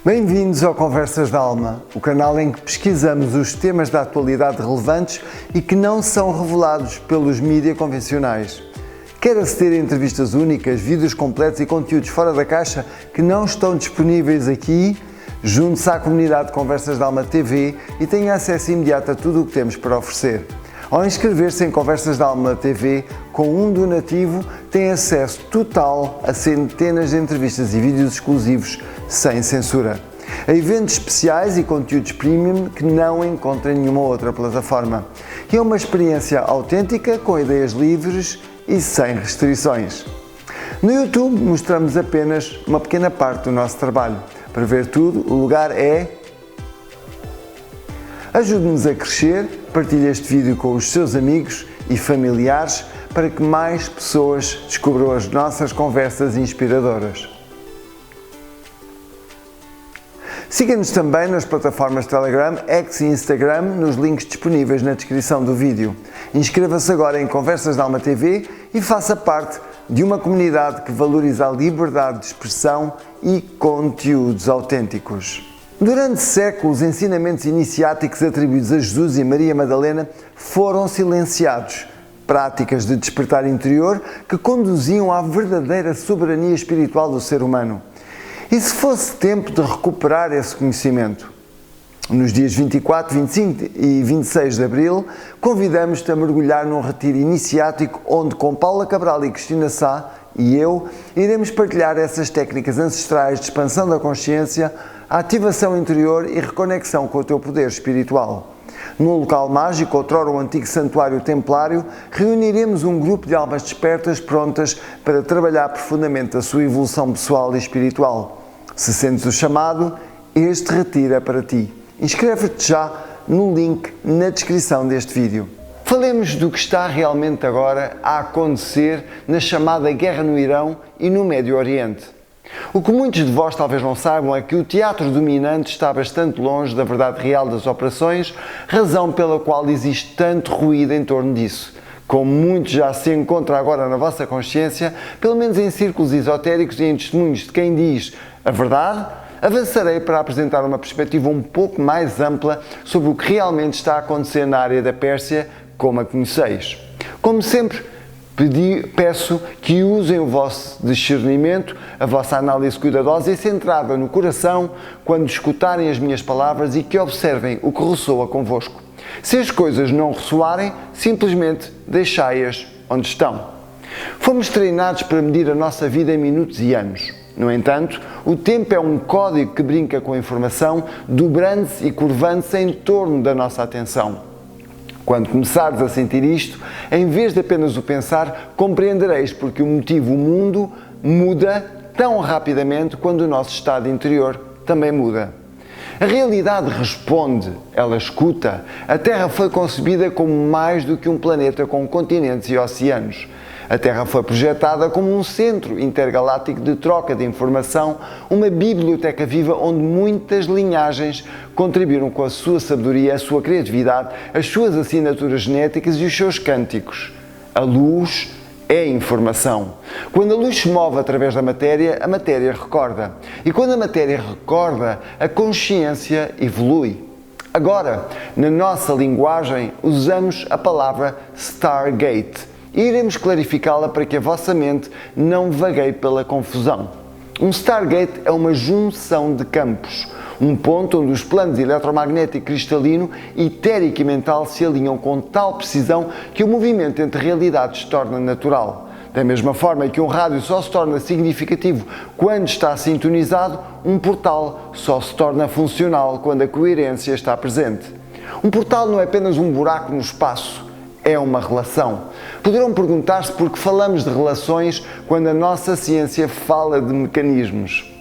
Bem-vindos ao Conversas da Alma, o canal em que pesquisamos os temas da atualidade relevantes e que não são revelados pelos mídias convencionais. Quer aceder a entrevistas únicas, vídeos completos e conteúdos fora da caixa que não estão disponíveis aqui? Junte-se à comunidade Conversas da Alma TV e tenha acesso imediato a tudo o que temos para oferecer. Ao inscrever-se em Conversas da Alma TV com um donativo, tem acesso total a centenas de entrevistas e vídeos exclusivos sem censura, a eventos especiais e conteúdos premium que não encontra em nenhuma outra plataforma. E é uma experiência autêntica, com ideias livres e sem restrições. No YouTube mostramos apenas uma pequena parte do nosso trabalho. Para ver tudo, o lugar é... Ajude-nos a crescer, partilhe este vídeo com os seus amigos e familiares para que mais pessoas descubram as nossas conversas inspiradoras. Siga-nos também nas plataformas Telegram, X e Instagram, nos links disponíveis na descrição do vídeo. Inscreva-se agora em Conversas da Alma TV e faça parte de uma comunidade que valoriza a liberdade de expressão e conteúdos autênticos. Durante séculos, ensinamentos iniciáticos atribuídos a Jesus e Maria Madalena foram silenciados. Práticas de despertar interior que conduziam à verdadeira soberania espiritual do ser humano. E se fosse tempo de recuperar esse conhecimento? Nos dias 24, 25 e 26 de abril, convidamos-te a mergulhar num retiro iniciático onde, com Paula Cabral e Cristina Sá e eu, iremos partilhar essas técnicas ancestrais de expansão da consciência, ativação interior e reconexão com o teu poder espiritual. Num local mágico, outrora o antigo santuário templário, reuniremos um grupo de almas despertas prontas para trabalhar profundamente a sua evolução pessoal e espiritual. Se sentes o chamado, este retiro é para ti. Inscreve-te já no link na descrição deste vídeo. Falemos do que está realmente agora a acontecer na chamada Guerra no Irão e no Médio Oriente. O que muitos de vós talvez não saibam é que o teatro dominante está bastante longe da verdade real das operações, razão pela qual existe tanto ruído em torno disso. Como muito já se encontra agora na vossa consciência, pelo menos em círculos esotéricos e em testemunhos de quem diz a verdade, avançarei para apresentar uma perspectiva um pouco mais ampla sobre o que realmente está a acontecer na área da Pérsia, como a conheceis. Como sempre, peço que usem o vosso discernimento, a vossa análise cuidadosa e centrada no coração quando escutarem as minhas palavras e que observem o que ressoa convosco. Se as coisas não ressoarem, simplesmente deixai-as onde estão. Fomos treinados para medir a nossa vida em minutos e anos. No entanto, o tempo é um código que brinca com a informação, dobrando-se e curvando-se em torno da nossa atenção. Quando começares a sentir isto, em vez de apenas o pensar, compreendereis porque o mundo muda tão rapidamente quando o nosso estado interior também muda. A realidade responde, ela escuta. A Terra foi concebida como mais do que um planeta com continentes e oceanos. A Terra foi projetada como um centro intergaláctico de troca de informação, uma biblioteca viva onde muitas linhagens contribuíram com a sua sabedoria, a sua criatividade, as suas assinaturas genéticas e os seus cânticos. A luz é informação. Quando a luz se move através da matéria, a matéria recorda. E quando a matéria recorda, a consciência evolui. Agora, na nossa linguagem, usamos a palavra Stargate. E iremos clarificá-la para que a vossa mente não vagueie pela confusão. Um Stargate é uma junção de campos, um ponto onde os planos eletromagnético, cristalino, etérico e mental se alinham com tal precisão que o movimento entre realidades se torna natural. Da mesma forma que um rádio só se torna significativo quando está sintonizado, um portal só se torna funcional quando a coerência está presente. Um portal não é apenas um buraco no espaço, é uma relação. Poderão perguntar-se por que falamos de relações quando a nossa ciência fala de mecanismos.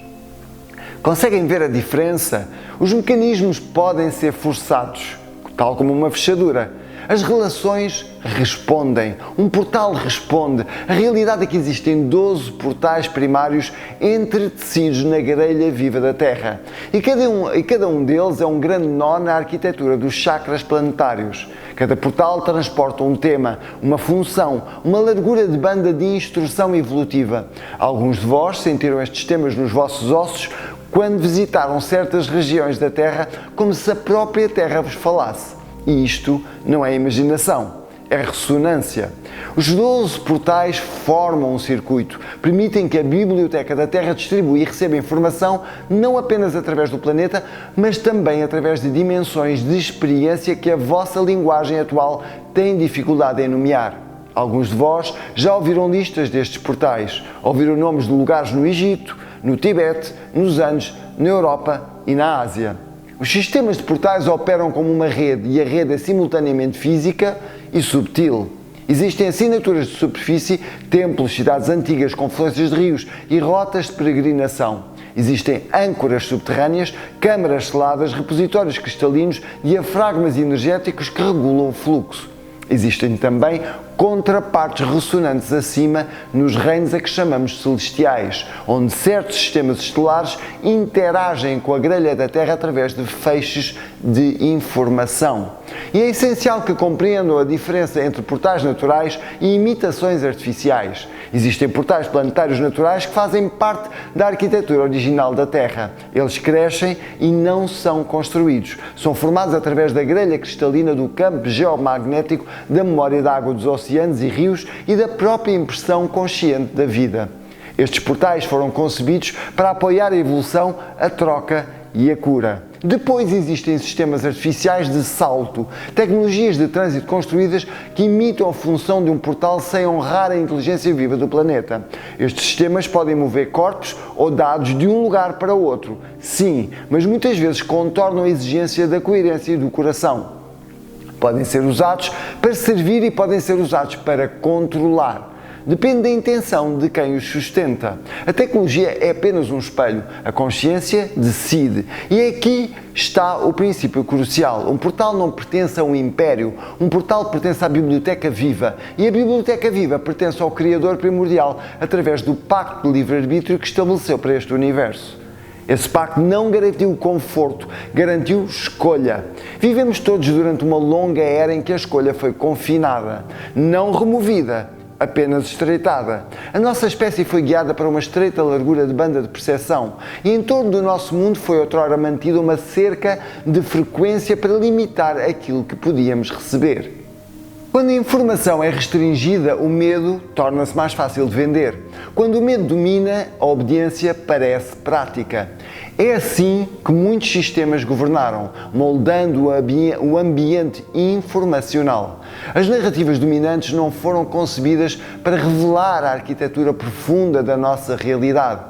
Conseguem ver a diferença? Os mecanismos podem ser forçados, tal como uma fechadura. As relações respondem. Um portal responde. A realidade é que existem 12 portais primários entretecidos na grelha viva da Terra. E cada um deles é um grande nó na arquitetura dos chakras planetários. Cada portal transporta um tema, uma função, uma largura de banda de instrução evolutiva. Alguns de vós sentiram estes temas nos vossos ossos quando visitaram certas regiões da Terra como se a própria Terra vos falasse. E isto não é imaginação, é ressonância. Os 12 portais formam um circuito, permitem que a Biblioteca da Terra distribua e receba informação não apenas através do planeta, mas também através de dimensões de experiência que a vossa linguagem atual tem dificuldade em nomear. Alguns de vós já ouviram listas destes portais, ouviram nomes de lugares no Egito, no Tibete, nos Andes, na Europa e na Ásia. Os sistemas de portais operam como uma rede e a rede é simultaneamente física e subtil. Existem assinaturas de superfície, templos, cidades antigas, confluências de rios e rotas de peregrinação. Existem âncoras subterrâneas, câmaras seladas, repositórios cristalinos, diafragmas energéticos que regulam o fluxo. Existem também contrapartes ressonantes acima nos reinos a que chamamos celestiais, onde certos sistemas estelares interagem com a grelha da Terra através de feixes de informação. E é essencial que compreendam a diferença entre portais naturais e imitações artificiais. Existem portais planetários naturais que fazem parte da arquitetura original da Terra. Eles crescem e não são construídos. São formados através da grelha cristalina do campo geomagnético, da memória da água dos oceanos e rios e da própria impressão consciente da vida. Estes portais foram concebidos para apoiar a evolução, a troca e a cura. Depois existem sistemas artificiais de salto, tecnologias de trânsito construídas que imitam a função de um portal sem honrar a inteligência viva do planeta. Estes sistemas podem mover corpos ou dados de um lugar para outro, sim, mas muitas vezes contornam a exigência da coerência e do coração. Podem ser usados para servir e podem ser usados para controlar. Depende da intenção de quem os sustenta. A tecnologia é apenas um espelho. A consciência decide. E aqui está o princípio crucial. Um portal não pertence a um império. Um portal pertence à Biblioteca Viva. E a Biblioteca Viva pertence ao Criador primordial através do pacto de livre-arbítrio que estabeleceu para este universo. Esse pacto não garantiu conforto, garantiu escolha. Vivemos todos durante uma longa era em que a escolha foi confinada, não removida, apenas estreitada. A nossa espécie foi guiada para uma estreita largura de banda de percepção e em torno do nosso mundo foi outrora mantida uma cerca de frequência para limitar aquilo que podíamos receber. Quando a informação é restringida, o medo torna-se mais fácil de vender. Quando o medo domina, a obediência parece prática. É assim que muitos sistemas governaram, moldando o ambiente informacional. As narrativas dominantes não foram concebidas para revelar a arquitetura profunda da nossa realidade.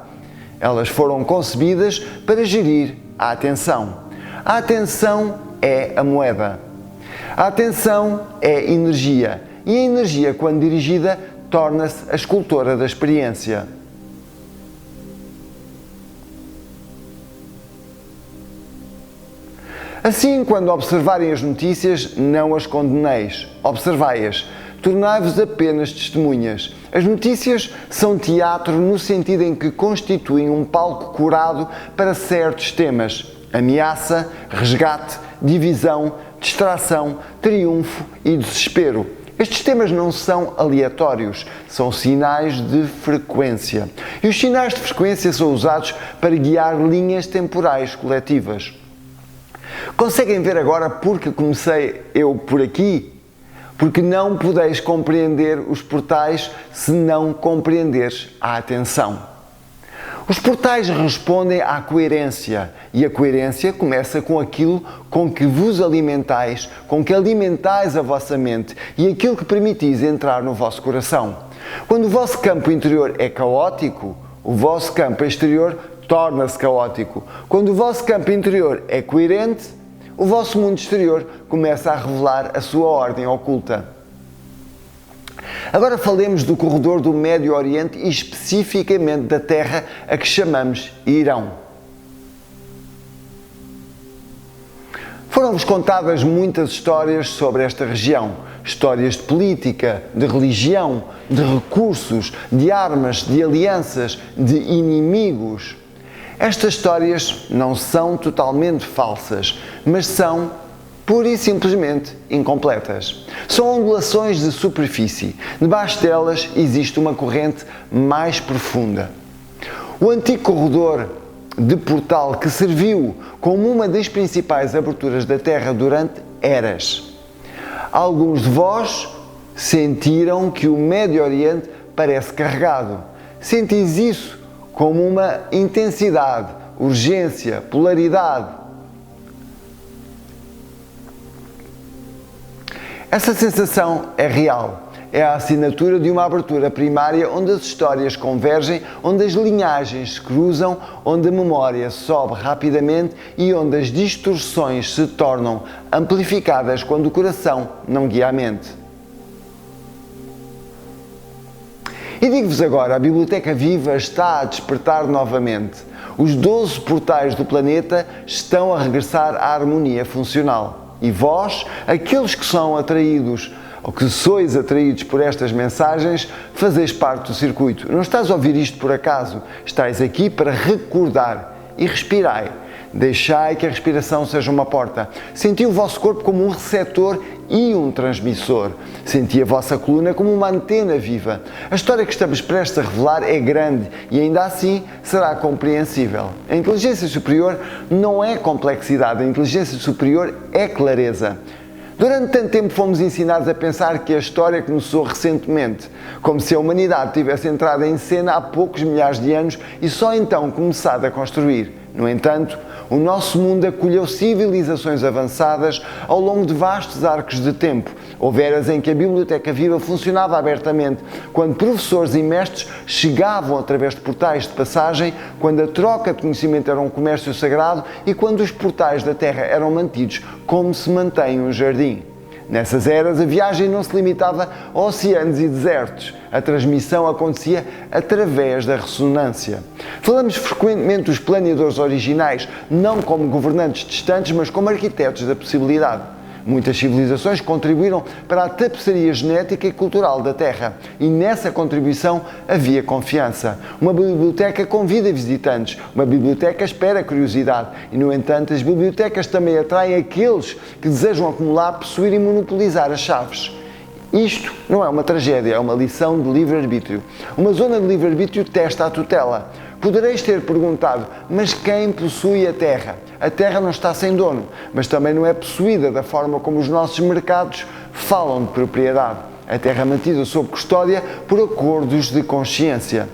Elas foram concebidas para gerir a atenção. A atenção é a moeda. A atenção é energia, e a energia, quando dirigida, torna-se a escultora da experiência. Assim, quando observarem as notícias, não as condeneis, observai-as, tornai-vos apenas testemunhas. As notícias são teatro no sentido em que constituem um palco curado para certos temas: ameaça, resgate, divisão, distração, triunfo e desespero. Estes temas não são aleatórios, são sinais de frequência. E os sinais de frequência são usados para guiar linhas temporais coletivas. Conseguem ver agora porque comecei eu por aqui? Porque não podeis compreender os portais se não compreenderes a atenção. Os portais respondem à coerência, e a coerência começa com aquilo com que vos alimentais, com que alimentais a vossa mente e aquilo que permitis entrar no vosso coração. Quando o vosso campo interior é caótico, o vosso campo exterior torna-se caótico. Quando o vosso campo interior é coerente, o vosso mundo exterior começa a revelar a sua ordem oculta. Agora falemos do corredor do Médio Oriente e especificamente da terra a que chamamos Irão. Foram-vos contadas muitas histórias sobre esta região. Histórias de política, de religião, de recursos, de armas, de alianças, de inimigos. Estas histórias não são totalmente falsas, mas são pura e simplesmente incompletas. São ondulações de superfície. Debaixo delas existe uma corrente mais profunda. O antigo corredor de portal que serviu como uma das principais aberturas da Terra durante eras. Alguns de vós sentiram que o Médio Oriente parece carregado. Sentis isso como uma intensidade, urgência, polaridade. Essa sensação é real. É a assinatura de uma abertura primária onde as histórias convergem, onde as linhagens se cruzam, onde a memória sobe rapidamente e onde as distorções se tornam amplificadas quando o coração não guia a mente. E digo-vos agora, a Biblioteca Viva está a despertar novamente. Os 12 portais do planeta estão a regressar à harmonia funcional. E vós, aqueles que são atraídos ou que sois atraídos por estas mensagens, fazeis parte do circuito. Não estás a ouvir isto por acaso, estás aqui para recordar e respirai. Deixai que a respiração seja uma porta. Senti o vosso corpo como um receptor e um transmissor. Senti a vossa coluna como uma antena viva. A história que estamos prestes a revelar é grande e ainda assim será compreensível. A inteligência superior não é complexidade, a inteligência superior é clareza. Durante tanto tempo fomos ensinados a pensar que a história começou recentemente, como se a humanidade tivesse entrado em cena há poucos milhares de anos e só então começado a construir. No entanto, o nosso mundo acolheu civilizações avançadas ao longo de vastos arcos de tempo. Houve eras em que a Biblioteca Viva funcionava abertamente, quando professores e mestres chegavam através de portais de passagem, quando a troca de conhecimento era um comércio sagrado e quando os portais da Terra eram mantidos como se mantém um jardim. Nessas eras, a viagem não se limitava a oceanos e desertos. A transmissão acontecia através da ressonância. Falamos frequentemente dos planeadores originais, não como governantes distantes, mas como arquitetos da possibilidade. Muitas civilizações contribuíram para a tapeçaria genética e cultural da Terra, e nessa contribuição havia confiança. Uma biblioteca convida visitantes, uma biblioteca espera curiosidade, e no entanto as bibliotecas também atraem aqueles que desejam acumular, possuir e monopolizar as chaves. Isto não é uma tragédia, é uma lição de livre-arbítrio. Uma zona de livre-arbítrio testa a tutela. Podereis ter perguntado, mas quem possui a Terra? A Terra não está sem dono, mas também não é possuída da forma como os nossos mercados falam de propriedade. A Terra é mantida sob custódia por acordos de consciência.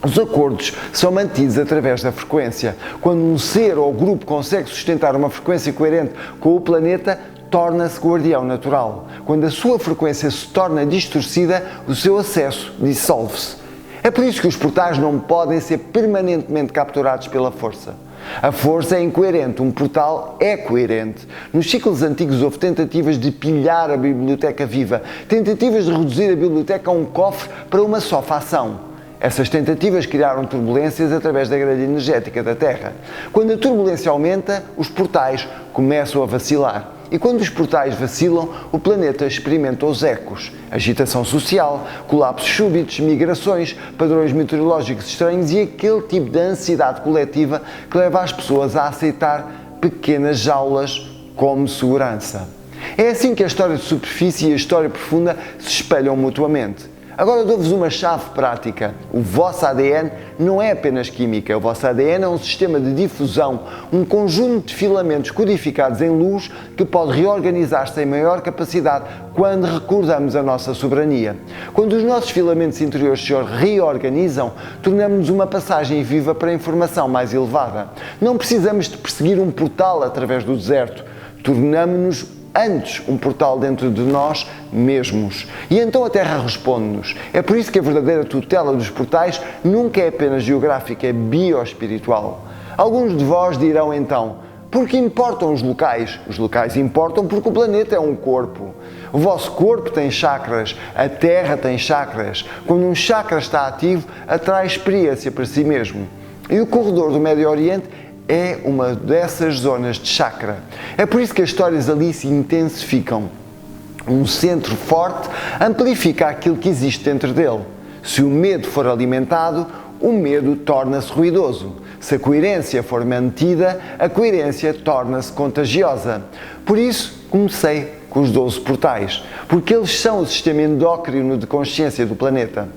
Os acordos são mantidos através da frequência. Quando um ser ou grupo consegue sustentar uma frequência coerente com o planeta, torna-se guardião natural. Quando a sua frequência se torna distorcida, o seu acesso dissolve-se. É por isso que os portais não podem ser permanentemente capturados pela força. A força é incoerente, um portal é coerente. Nos ciclos antigos houve tentativas de pilhar a Biblioteca Viva, tentativas de reduzir a biblioteca a um cofre para uma só fação. Essas tentativas criaram turbulências através da grelha energética da Terra. Quando a turbulência aumenta, os portais começam a vacilar. E quando os portais vacilam, o planeta experimenta os ecos, agitação social, colapsos súbitos, migrações, padrões meteorológicos estranhos e aquele tipo de ansiedade coletiva que leva as pessoas a aceitar pequenas jaulas como segurança. É assim que a história de superfície e a história profunda se espelham mutuamente. Agora dou-vos uma chave prática. O vosso ADN não é apenas química. O vosso ADN é um sistema de difusão, um conjunto de filamentos codificados em luz que pode reorganizar-se em maior capacidade quando recordamos a nossa soberania. Quando os nossos filamentos interiores se reorganizam, tornamos-nos uma passagem viva para a informação mais elevada. Não precisamos de perseguir um portal através do deserto. Tornamo-nos antes um portal dentro de nós mesmos. E então a Terra responde-nos. É por isso que a verdadeira tutela dos portais nunca é apenas geográfica, é bioespiritual. Alguns de vós dirão então, por que importam os locais? Os locais importam porque o planeta é um corpo. O vosso corpo tem chakras, a Terra tem chakras. Quando um chakra está ativo, atrai experiência para si mesmo. E o corredor do Médio Oriente é uma dessas zonas de chakra. É por isso que as histórias ali se intensificam. Um centro forte amplifica aquilo que existe dentro dele. Se o medo for alimentado, o medo torna-se ruidoso. Se a coerência for mantida, a coerência torna-se contagiosa. Por isso, comecei com os 12 portais, porque eles são o sistema endócrino de consciência do planeta.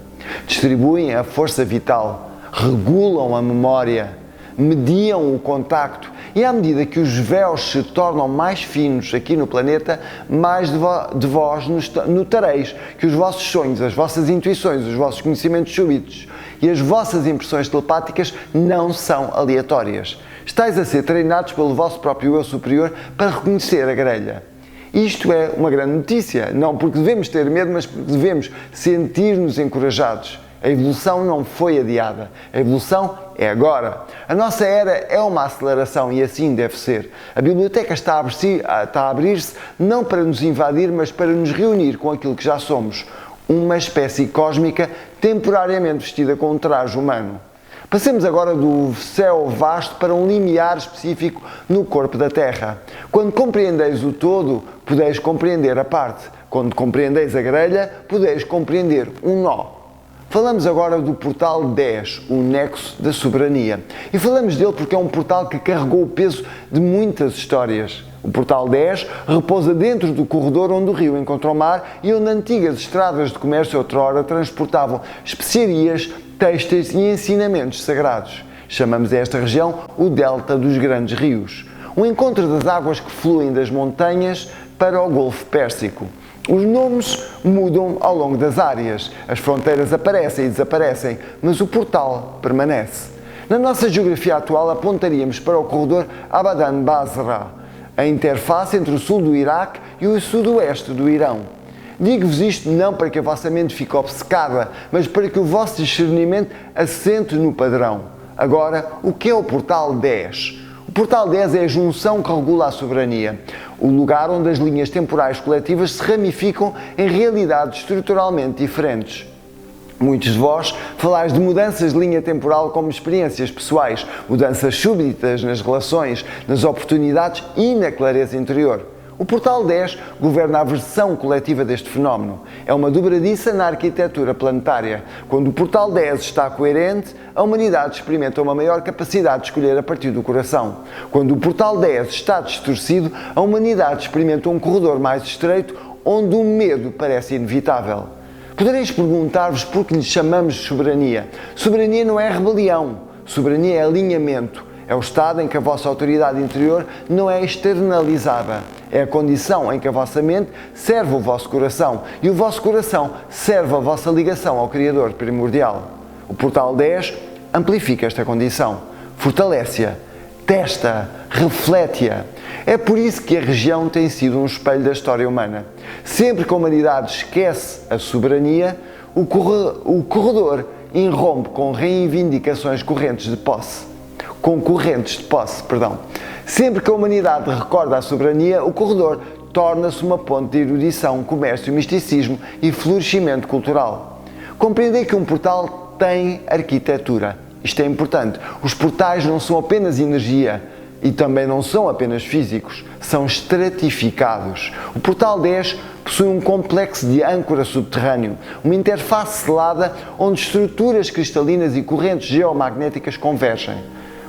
Distribuem a força vital, regulam a memória, mediam o contacto e à medida que os véus se tornam mais finos aqui no planeta, mais de vós notareis que os vossos sonhos, as vossas intuições, os vossos conhecimentos súbitos e as vossas impressões telepáticas não são aleatórias. Estais a ser treinados pelo vosso próprio eu superior para reconhecer a grelha. Isto é uma grande notícia, não porque devemos ter medo, mas porque devemos sentir-nos encorajados. A evolução não foi adiada, a evolução é agora. A nossa era é uma aceleração e assim deve ser. A biblioteca está a abrir-se não para nos invadir, mas para nos reunir com aquilo que já somos, uma espécie cósmica temporariamente vestida com um traje humano. Passemos agora do céu vasto para um limiar específico no corpo da Terra. Quando compreendeis o todo, podeis compreender a parte. Quando compreendeis a grelha, podeis compreender um nó. Falamos agora do portal 10, o nexo da soberania. E falamos dele porque é um portal que carregou o peso de muitas histórias. O portal 10 repousa dentro do corredor onde o rio encontra o mar e onde antigas estradas de comércio outrora transportavam especiarias, têxteis e ensinamentos sagrados. Chamamos esta região o Delta dos Grandes Rios. O encontro das águas que fluem das montanhas para o Golfo Pérsico. Os nomes mudam ao longo das áreas, as fronteiras aparecem e desaparecem, mas o portal permanece. Na nossa geografia atual apontaríamos para o corredor Abadan-Basra, a interface entre o sul do Iraque e o sudoeste do Irão. Digo-vos isto não para que a vossa mente fique obcecada, mas para que o vosso discernimento assente no padrão. Agora, o que é o portal 10? O portal 10 é a junção que regula a soberania, o lugar onde as linhas temporais coletivas se ramificam em realidades estruturalmente diferentes. Muitos de vós falais de mudanças de linha temporal como experiências pessoais, mudanças súbitas nas relações, nas oportunidades e na clareza interior. O portal 10 governa a versão coletiva deste fenómeno. É uma dobradiça na arquitetura planetária. Quando o portal 10 está coerente, a humanidade experimenta uma maior capacidade de escolher a partir do coração. Quando o portal 10 está distorcido, a humanidade experimenta um corredor mais estreito onde o medo parece inevitável. Podereis perguntar-vos por que lhe chamamos de soberania. Soberania não é rebelião. Soberania é alinhamento. É o estado em que a vossa autoridade interior não é externalizada. É a condição em que a vossa mente serve o vosso coração e o vosso coração serve a vossa ligação ao Criador primordial. O portal 10 amplifica esta condição, fortalece-a, testa, reflete-a. É por isso que a região tem sido um espelho da história humana. Sempre que a humanidade esquece a soberania, o corredor irrompe com reivindicações concorrentes de posse. Sempre que a humanidade recorda a soberania, o corredor torna-se uma ponte de erudição, comércio, misticismo e florescimento cultural. Compreendei que um portal tem arquitetura. Isto é importante. Os portais não são apenas energia e também não são apenas físicos, são estratificados. O portal 10 possui um complexo de âncora subterrâneo, uma interface selada onde estruturas cristalinas e correntes geomagnéticas convergem.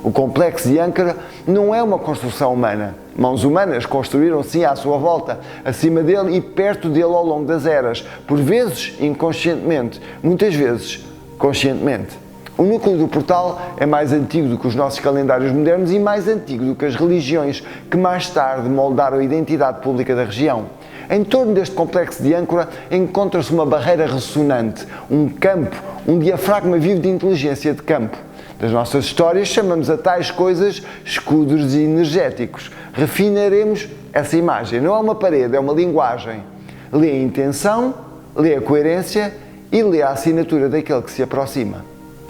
O complexo de âncora não é uma construção humana. Mãos humanas construíram sim à sua volta, acima dele e perto dele ao longo das eras, por vezes inconscientemente, muitas vezes conscientemente. O núcleo do portal é mais antigo do que os nossos calendários modernos e mais antigo do que as religiões que mais tarde moldaram a identidade pública da região. Em torno deste complexo de âncora encontra-se uma barreira ressonante, um campo, um diafragma vivo de inteligência de campo. Das nossas histórias chamamos a tais coisas escudos energéticos. Refinaremos essa imagem. Não é uma parede, é uma linguagem. Lê a intenção, lê a coerência e lê a assinatura daquele que se aproxima.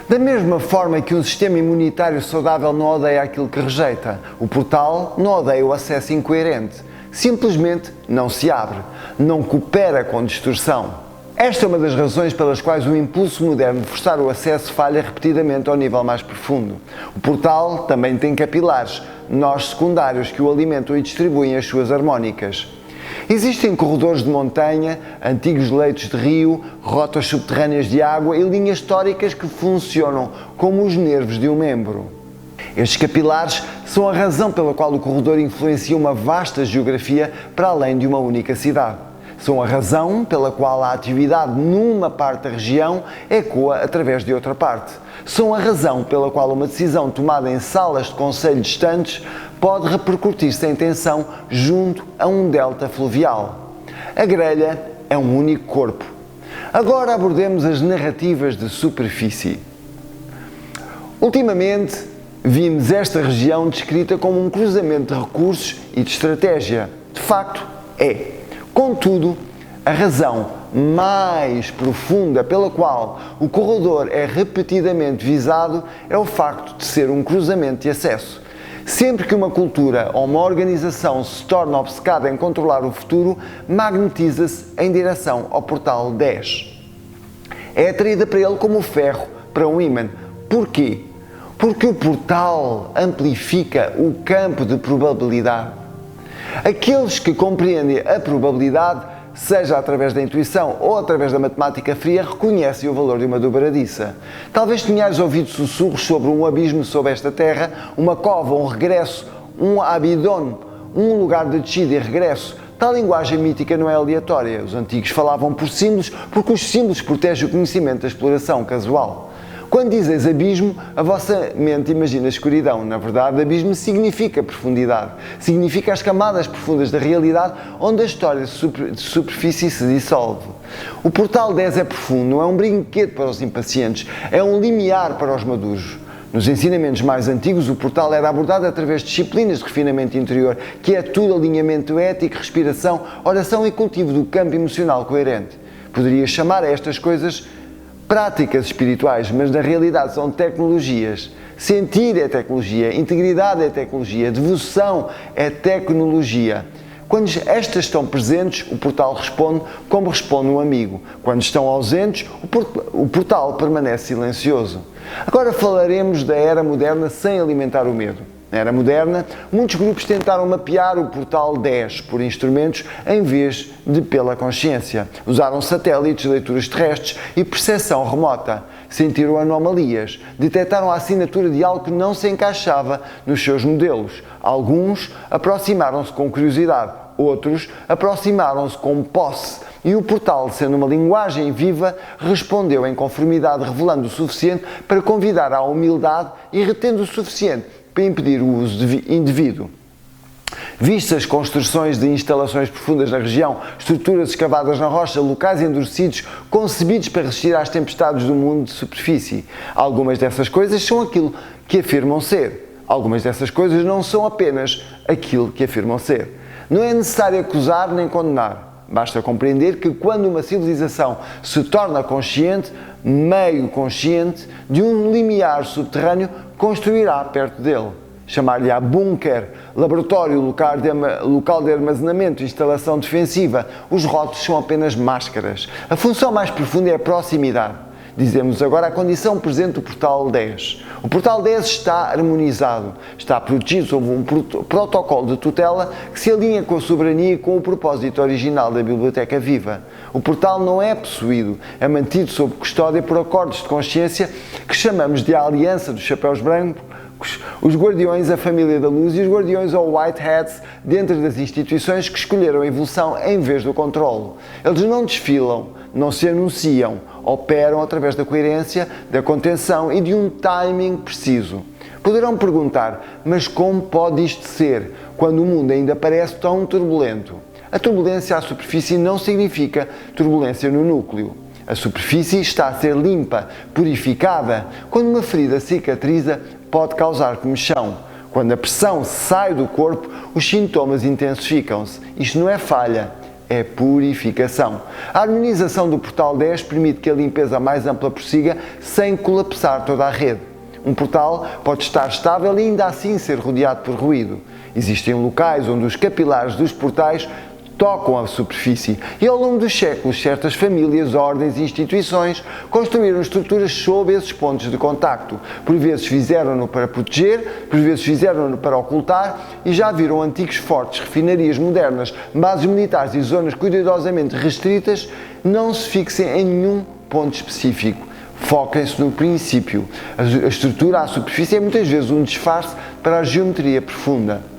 Da mesma forma que um sistema imunitário saudável não odeia aquilo que rejeita, o portal não odeia o acesso incoerente. Simplesmente não se abre, não coopera com distorção. Esta é uma das razões pelas quais o impulso moderno de forçar o acesso falha repetidamente ao nível mais profundo. O portal também tem capilares, nós secundários, que o alimentam e distribuem as suas harmónicas. Existem corredores de montanha, antigos leitos de rio, rotas subterrâneas de água e linhas históricas que funcionam como os nervos de um membro. Estes capilares são a razão pela qual o corredor influencia uma vasta geografia para além de uma única cidade. São a razão pela qual a atividade numa parte da região ecoa através de outra parte. São a razão pela qual uma decisão tomada em salas de conselho distantes pode repercutir-se em tensão junto a um delta fluvial. A grelha é um único corpo. Agora abordemos as narrativas de superfície. Ultimamente, vimos esta região descrita como um cruzamento de recursos e de estratégia. De facto, é. Contudo, a razão mais profunda pela qual o corredor é repetidamente visado é o facto de ser um cruzamento de acesso. Sempre que uma cultura ou uma organização se torna obcecada em controlar o futuro, magnetiza-se em direção ao portal 10. É atraída para ele como o ferro para um ímã. Porquê? Porque o portal amplifica o campo de probabilidade. Aqueles que compreendem a probabilidade, seja através da intuição ou através da matemática fria, reconhecem o valor de uma dobradiça. Talvez tenhas ouvido sussurros sobre um abismo sob esta terra, uma cova, um regresso, um abidon, um lugar de descida e regresso. Tal linguagem mítica não é aleatória. Os antigos falavam por símbolos, porque os símbolos protegem o conhecimento da exploração casual. Quando dizes abismo, a vossa mente imagina escuridão. Na verdade, abismo significa profundidade. Significa as camadas profundas da realidade onde a história de superfície se dissolve. O portal 10 é profundo, não é um brinquedo para os impacientes, é um limiar para os maduros. Nos ensinamentos mais antigos, o portal era abordado através de disciplinas de refinamento interior, que é tudo alinhamento ético, respiração, oração e cultivo do campo emocional coerente. Poderia chamar a estas coisas práticas espirituais, mas na realidade são tecnologias. Sentir é tecnologia, integridade é tecnologia, devoção é tecnologia. Quando estas estão presentes, o portal responde como responde um amigo. Quando estão ausentes, o portal permanece silencioso. Agora falaremos da era moderna sem alimentar o medo. Na era moderna, muitos grupos tentaram mapear o portal 10 por instrumentos em vez de pela consciência. Usaram satélites, leituras terrestres e percepção remota. Sentiram anomalias. Detectaram a assinatura de algo que não se encaixava nos seus modelos. Alguns aproximaram-se com curiosidade, outros aproximaram-se com posse. E o portal, sendo uma linguagem viva, respondeu em conformidade, revelando o suficiente para convidar à humildade e retendo o suficiente para impedir o uso indevido. Vistas as construções de instalações profundas na região, estruturas escavadas na rocha, locais endurecidos, concebidos para resistir às tempestades do mundo de superfície. Algumas dessas coisas são aquilo que afirmam ser. Algumas dessas coisas não são apenas aquilo que afirmam ser. Não é necessário acusar nem condenar. Basta compreender que quando uma civilização se torna consciente, meio consciente, de um limiar subterrâneo, construirá perto dele. Chamar-lhe-á bunker, laboratório, local de armazenamento, instalação defensiva. Os rótulos são apenas máscaras. A função mais profunda é a proximidade. Dizemos agora a condição presente do portal 10. O portal 10 está harmonizado, está protegido sob um protocolo de tutela que se alinha com a soberania e com o propósito original da Biblioteca Viva. O portal não é possuído, é mantido sob custódia por acordos de consciência que chamamos de a Aliança dos Chapéus Brancos, os Guardiões, a Família da Luz e os Guardiões ou White Hats dentro das instituições que escolheram a evolução em vez do controlo. Eles não desfilam, não se anunciam, operam através da coerência, da contenção e de um timing preciso. Poderão perguntar, mas como pode isto ser, quando o mundo ainda parece tão turbulento? A turbulência à superfície não significa turbulência no núcleo. A superfície está a ser limpa, purificada. Quando uma ferida cicatriza, pode causar comichão. Quando a pressão sai do corpo, os sintomas intensificam-se. Isto não é falha, é purificação. A harmonização do portal 10 permite que a limpeza mais ampla prossiga sem colapsar toda a rede. Um portal pode estar estável e ainda assim ser rodeado por ruído. Existem locais onde os capilares dos portais tocam a superfície e ao longo dos séculos certas famílias, ordens e instituições construíram estruturas sob esses pontos de contacto. Por vezes fizeram-no para proteger, por vezes fizeram-no para ocultar e já viram antigos fortes, refinarias modernas, bases militares e zonas cuidadosamente restritas. Não se fixem em nenhum ponto específico. Foquem-se no princípio. A estrutura à superfície é muitas vezes um disfarce para a geometria profunda.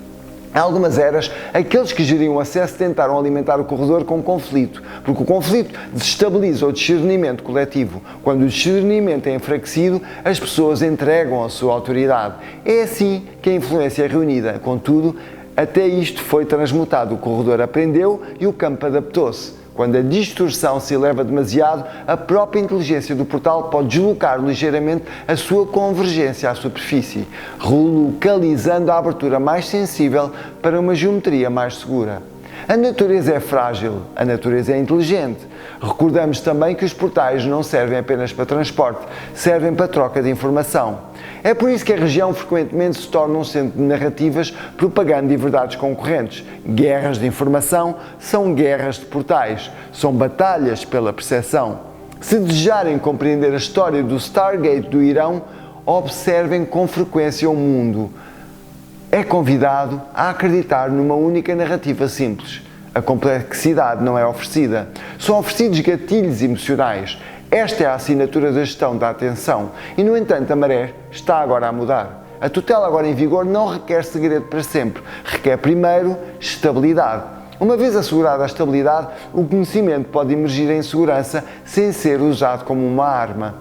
Em algumas eras, aqueles que geriam o acesso tentaram alimentar o corredor com conflito, porque o conflito desestabiliza o discernimento coletivo. Quando o discernimento é enfraquecido, as pessoas entregam a sua autoridade. É assim que a influência é reunida. Contudo, até isto foi transmutado. O corredor aprendeu e o campo adaptou-se. Quando a distorção se eleva demasiado, a própria inteligência do portal pode deslocar ligeiramente a sua convergência à superfície, relocalizando a abertura mais sensível para uma geometria mais segura. A natureza é frágil, a natureza é inteligente. Recordamos também que os portais não servem apenas para transporte, servem para troca de informação. É por isso que a região frequentemente se torna um centro de narrativas, propaganda e verdades concorrentes. Guerras de informação são guerras de portais, são batalhas pela percepção. Se desejarem compreender a história do Stargate do Irão, observem com frequência o mundo. É convidado a acreditar numa única narrativa simples. A complexidade não é oferecida. São oferecidos gatilhos emocionais. Esta é a assinatura da gestão da atenção e, no entanto, a maré está agora a mudar. A tutela agora em vigor não requer segredo para sempre, requer primeiro estabilidade. Uma vez assegurada a estabilidade, o conhecimento pode emergir em segurança sem ser usado como uma arma.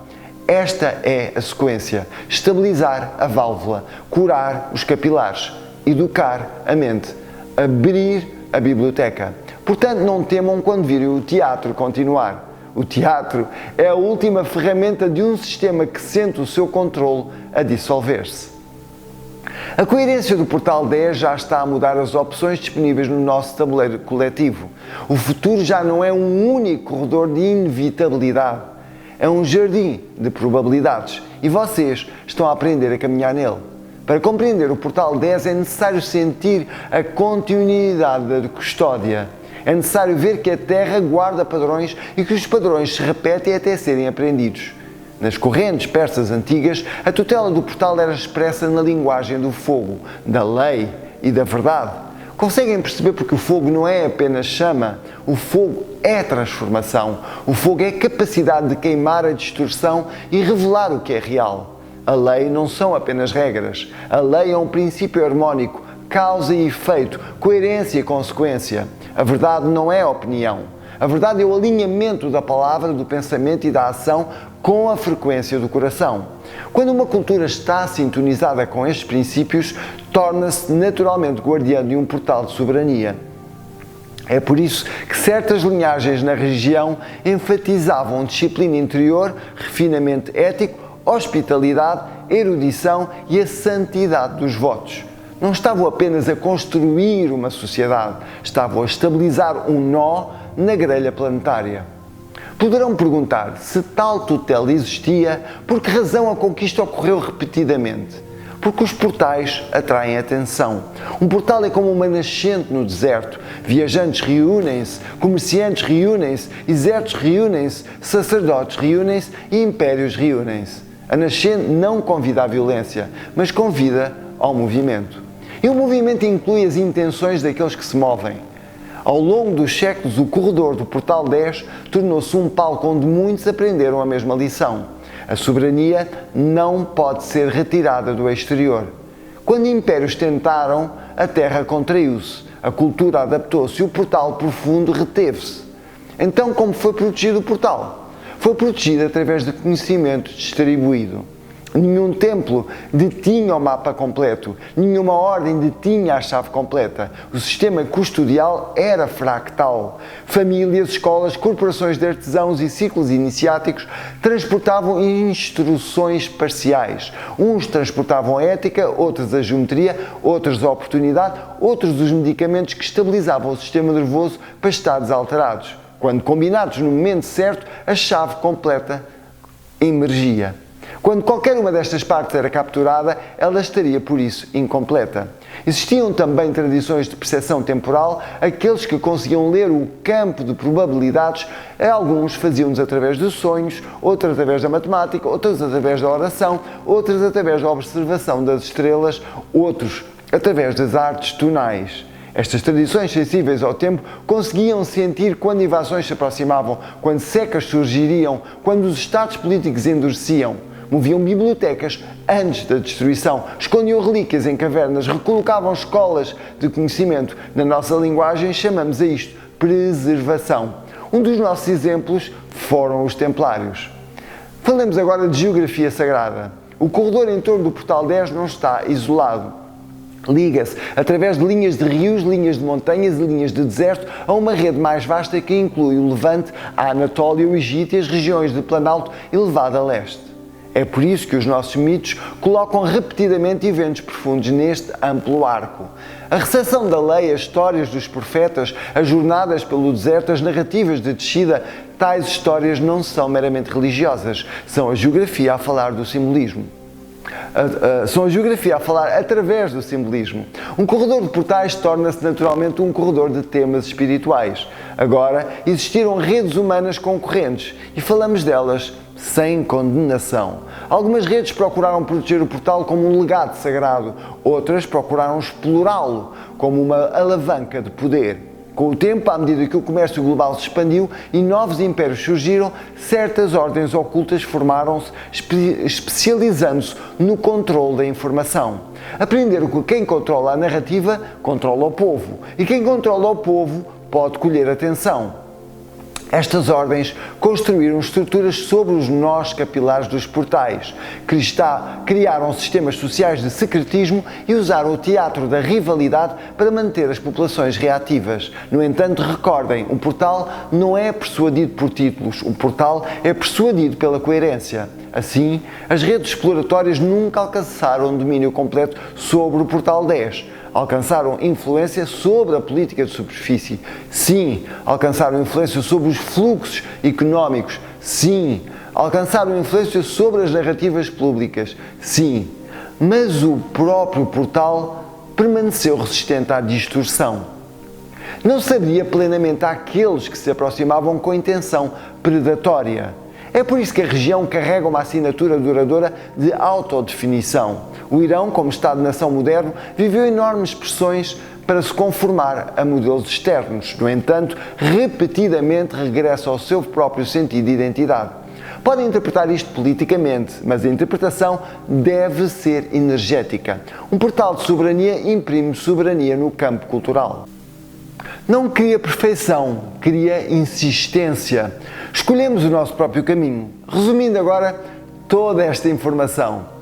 Esta é a sequência: estabilizar a válvula, curar os capilares, educar a mente, abrir a biblioteca. Portanto, não temam quando virem o teatro continuar. O teatro é a última ferramenta de um sistema que sente o seu controle a dissolver-se. A coerência do Portal 10 já está a mudar as opções disponíveis no nosso tabuleiro coletivo. O futuro já não é um único corredor de inevitabilidade, é um jardim de probabilidades e vocês estão a aprender a caminhar nele. Para compreender o Portal 10 é necessário sentir a continuidade da custódia. É necessário ver que a Terra guarda padrões e que os padrões se repetem até serem aprendidos. Nas correntes persas antigas, a tutela do portal era expressa na linguagem do fogo, da lei e da verdade. Conseguem perceber porque o fogo não é apenas chama, o fogo é transformação, o fogo é capacidade de queimar a distorção e revelar o que é real. A lei não são apenas regras, a lei é um princípio harmónico, causa e efeito, coerência e consequência. A verdade não é opinião. A verdade é o alinhamento da palavra, do pensamento e da ação com a frequência do coração. Quando uma cultura está sintonizada com estes princípios, torna-se naturalmente guardiã de um portal de soberania. É por isso que certas linhagens na região enfatizavam disciplina interior, refinamento ético, hospitalidade, erudição e a santidade dos votos. Não estavam apenas a construir uma sociedade, estavam a estabilizar um nó na grelha planetária. Poderão perguntar, se tal tutela existia, por que razão a conquista ocorreu repetidamente? Porque os portais atraem atenção. Um portal é como uma nascente no deserto. Viajantes reúnem-se, comerciantes reúnem-se, exércitos reúnem-se, sacerdotes reúnem-se e impérios reúnem-se. A nascente não convida à violência, mas convida ao movimento. E o movimento inclui as intenções daqueles que se movem. Ao longo dos séculos, o corredor do Portal 10 tornou-se um palco onde muitos aprenderam a mesma lição. A soberania não pode ser retirada do exterior. Quando impérios tentaram, a terra contraiu-se, a cultura adaptou-se e o portal profundo reteve-se. Então, como foi protegido o portal? Foi protegido através de conhecimento distribuído. Nenhum templo detinha o mapa completo, nenhuma ordem detinha a chave completa. O sistema custodial era fractal. Famílias, escolas, corporações de artesãos e ciclos iniciáticos transportavam instruções parciais. Uns transportavam a ética, outros a geometria, outros a oportunidade, outros os medicamentos que estabilizavam o sistema nervoso para estados alterados. Quando combinados no momento certo, a chave completa emergia. Quando qualquer uma destas partes era capturada, ela estaria, por isso, incompleta. Existiam também tradições de percepção temporal, aqueles que conseguiam ler o campo de probabilidades, alguns faziam-nos através dos sonhos, outros através da matemática, outros através da oração, outros através da observação das estrelas, outros através das artes tonais. Estas tradições sensíveis ao tempo conseguiam sentir quando invasões se aproximavam, quando secas surgiriam, quando os estados políticos endureciam. moviam bibliotecas antes da destruição, escondiam relíquias em cavernas, recolocavam escolas de conhecimento. Na nossa linguagem chamamos a isto preservação. Um dos nossos exemplos foram os Templários. Falemos agora de geografia sagrada. O corredor em torno do Portal 10 não está isolado. Liga-se através de linhas de rios, linhas de montanhas e linhas de deserto a uma rede mais vasta que inclui o Levante, a Anatólia, o Egito e as regiões de Planalto elevado a leste. É por isso que os nossos mitos colocam repetidamente eventos profundos neste amplo arco. A recepção da lei, as histórias dos profetas, as jornadas pelo deserto, as narrativas de descida, tais histórias não são meramente religiosas, são a geografia a falar do simbolismo. São a geografia a falar através do simbolismo. Um corredor de portais torna-se naturalmente um corredor de temas espirituais. Agora, existiram redes humanas concorrentes e falamos delas sem condenação. Algumas redes procuraram proteger o portal como um legado sagrado, outras procuraram explorá-lo como uma alavanca de poder. Com o tempo, à medida que o comércio global se expandiu e novos impérios surgiram, certas ordens ocultas formaram-se, especializando-se no controle da informação. Aprenderam que quem controla a narrativa controla o povo, e quem controla o povo pode colher atenção. Estas ordens construíram estruturas sobre os nós capilares dos portais, criaram sistemas sociais de secretismo e usaram o teatro da rivalidade para manter as populações reativas. No entanto, recordem, um portal não é persuadido por títulos, um portal é persuadido pela coerência. Assim, as redes exploratórias nunca alcançaram domínio completo sobre o Portal 10. Alcançaram influência sobre a política de superfície. Sim, alcançaram influência sobre os fluxos económicos. Sim, alcançaram influência sobre as narrativas públicas. Sim, mas o próprio portal permaneceu resistente à distorção. Não se abria plenamente àqueles que se aproximavam com intenção predatória. É por isso que a região carrega uma assinatura duradoura de autodefinição. O Irão, como Estado-nação moderno, viveu enormes pressões para se conformar a modelos externos. No entanto, repetidamente regressa ao seu próprio sentido de identidade. Podem interpretar isto politicamente, mas a interpretação deve ser energética. Um portal de soberania imprime soberania no campo cultural. Não cria perfeição, cria insistência. Escolhemos o nosso próprio caminho. Resumindo agora toda esta informação,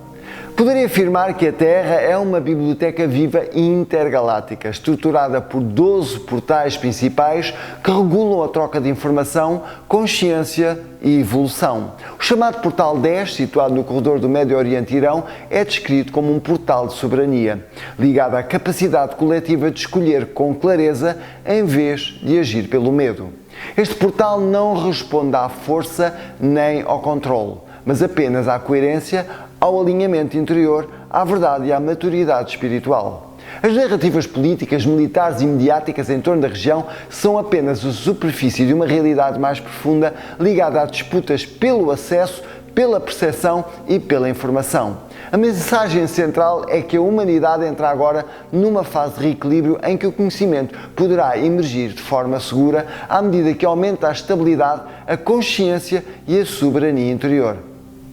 poderia afirmar que a Terra é uma biblioteca viva e intergaláctica, estruturada por 12 portais principais que regulam a troca de informação, consciência e evolução. O chamado Portal 10, situado no corredor do Médio Oriente Irão, é descrito como um portal de soberania, ligado à capacidade coletiva de escolher com clareza em vez de agir pelo medo. Este portal não responde à força nem ao controle, mas apenas à coerência, ao alinhamento interior, à verdade e à maturidade espiritual. As narrativas políticas, militares e mediáticas em torno da região são apenas a superfície de uma realidade mais profunda ligada a disputas pelo acesso, pela percepção e pela informação. A mensagem central é que a humanidade entra agora numa fase de reequilíbrio em que o conhecimento poderá emergir de forma segura à medida que aumenta a estabilidade, a consciência e a soberania interior.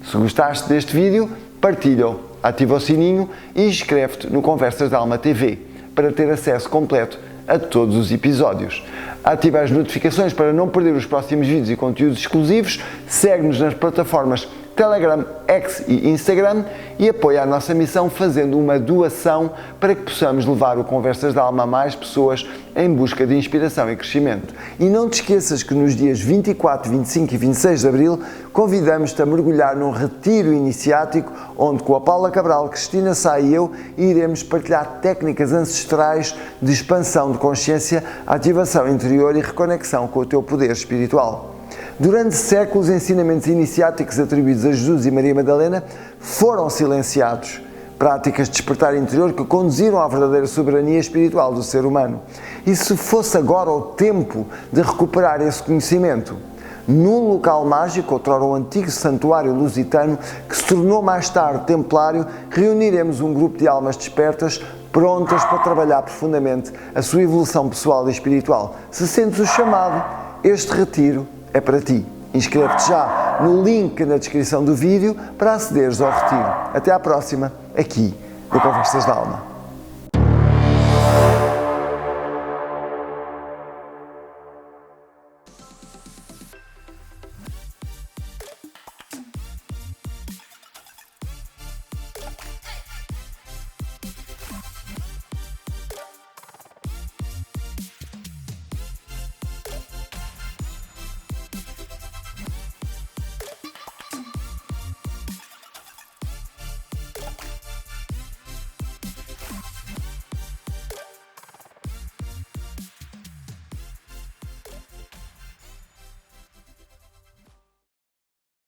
Se gostaste deste vídeo, partilha-o, ativa o sininho e inscreve-te no Conversas da Alma TV para ter acesso completo a todos os episódios. Ativa as notificações para não perder os próximos vídeos e conteúdos exclusivos, segue-nos nas plataformas Telegram, X e Instagram e apoia a nossa missão fazendo uma doação para que possamos levar o Conversas da Alma a mais pessoas em busca de inspiração e crescimento. E não te esqueças que nos dias 24, 25 e 26 de Abril convidamos-te a mergulhar num retiro iniciático onde com a Paula Cabral, Cristina Sá e eu iremos partilhar técnicas ancestrais de expansão de consciência, ativação interior e reconexão com o teu poder espiritual. Durante séculos, ensinamentos iniciáticos atribuídos a Jesus e Maria Madalena foram silenciados. Práticas de despertar interior que conduziram à verdadeira soberania espiritual do ser humano. E se fosse agora o tempo de recuperar esse conhecimento? Num local mágico, outrora um antigo santuário lusitano, que se tornou mais tarde templário, reuniremos um grupo de almas despertas, prontas para trabalhar profundamente a sua evolução pessoal e espiritual. Se sentes o chamado, este retiro é para ti. Inscreve-te já no link na descrição do vídeo para acederes ao retiro. Até à próxima, aqui no Conversas da Alma.